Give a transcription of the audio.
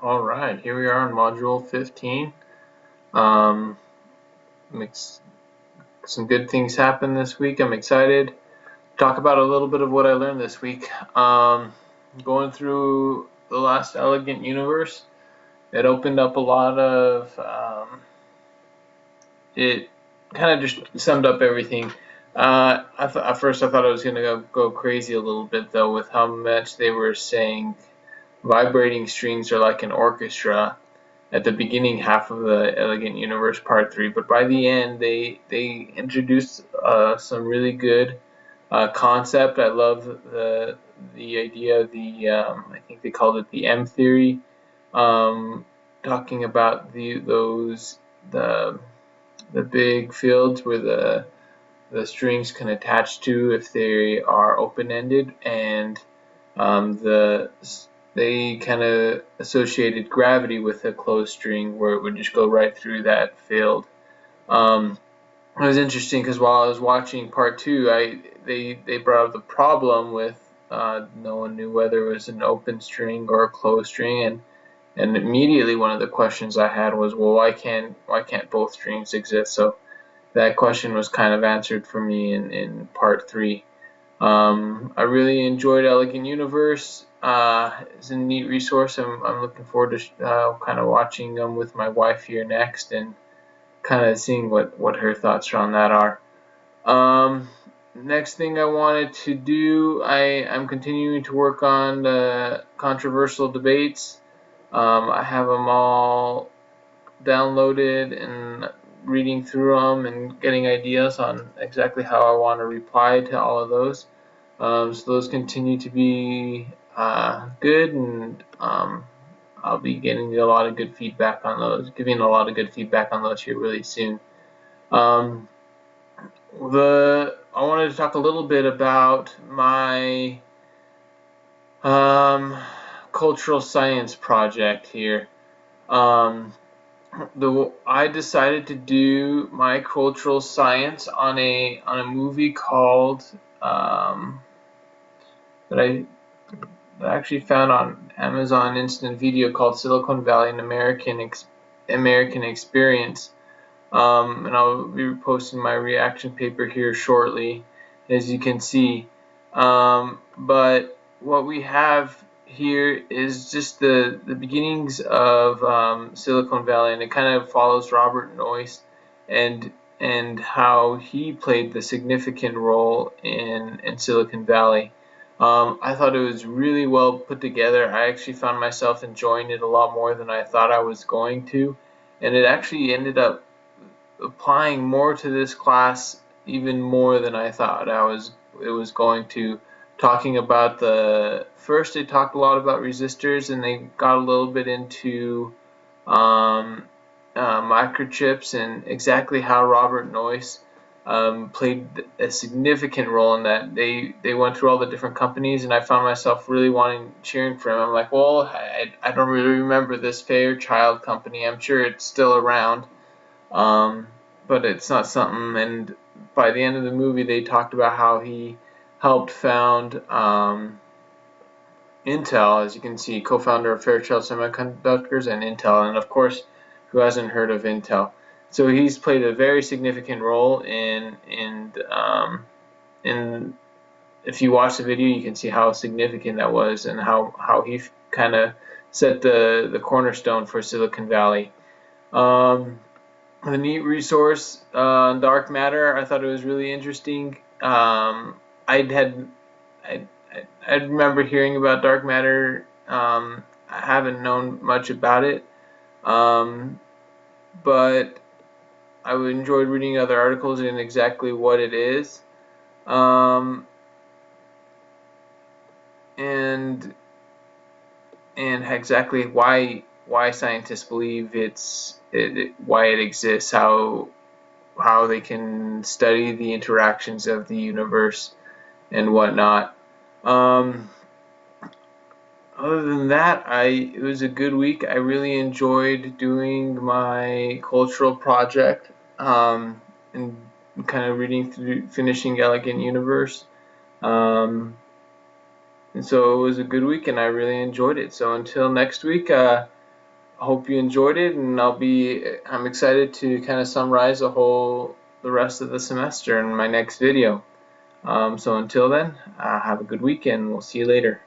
All right, here we are on module 15. Um, makes some good things happen this week. I'm excited to talk about a little bit of what I learned this week. Going through the last Elegant Universe, it opened up a lot of. It kind of just summed up everything. At first I thought I was going to go crazy a little bit though with how much they were saying vibrating strings are like an orchestra at the beginning half of the Elegant Universe Part 3, but by the end they introduced some really good concept. I love the idea of the I think they called it the M theory, um, talking about the the big fields where the strings can attach to if they are open-ended, and the they kind of associated gravity with a closed string where it would just go right through that field. Um, it was interesting because while I was watching part two, they brought up the problem with no one knew whether it was an open string or a closed string, and immediately one of the questions I had was, well, why can't both strings exist? So that question was kind of answered for me in part three. I really enjoyed Elegant Universe. It's a neat resource. I'm looking forward to kind of watching them with my wife here next and kind of seeing what her thoughts on that are. Next thing I wanted to do, I'm continuing to work on the controversial debates. I have them all downloaded and reading through them and getting ideas on exactly how I want to reply to all of those. So those continue to be good, and I'll be getting a lot of good feedback on those, giving a lot of good feedback on those here really soon. Um, I wanted to talk a little bit about my um, cultural science project here. Um, I decided to do my cultural science on a movie called that I actually found on Amazon Instant Video called Silicon Valley: An American Experience. And I'll be posting my reaction paper here shortly, as you can see. But what we have here is just the beginnings of Silicon Valley, and it kind of follows Robert Noyce and how he played the significant role in Silicon Valley. I thought it was really well put together. I actually found myself enjoying it a lot more than I thought I was going to, and it actually ended up applying more to this class even more than I thought it was going to. Talking about first they talked a lot about resistors, and they got a little bit into um, microchips and exactly how Robert Noyce played a significant role in that. They went through all the different companies, and I found myself really cheering for him. I'm like, well, I don't really remember this Fairchild company. I'm sure it's still around, um, but it's not something. And by the end of the movie, they talked about how he helped found Intel, as you can see, co-founder of Fairchild Semiconductors and Intel, and of course, who hasn't heard of Intel? So he's played a very significant role in. If you watch the video, you can see how significant that was and how he kind of set the cornerstone for Silicon Valley. Um, the neat resource dark matter, I thought it was really interesting. I'd had I, I remember hearing about dark matter. I haven't known much about it, um, but I enjoyed reading other articles and exactly what it is, um, and exactly why scientists believe why it exists, how they can study the interactions of the universe and whatnot. Um, Other than that, it was a good week. I really enjoyed doing my cultural project, and kind of reading through, finishing Elegant Universe. And so it was a good week, and I really enjoyed it. So until next week, hope you enjoyed it, and I'm excited to kind of summarize the rest of the semester in my next video. So until then, have a good weekend. We'll see you later.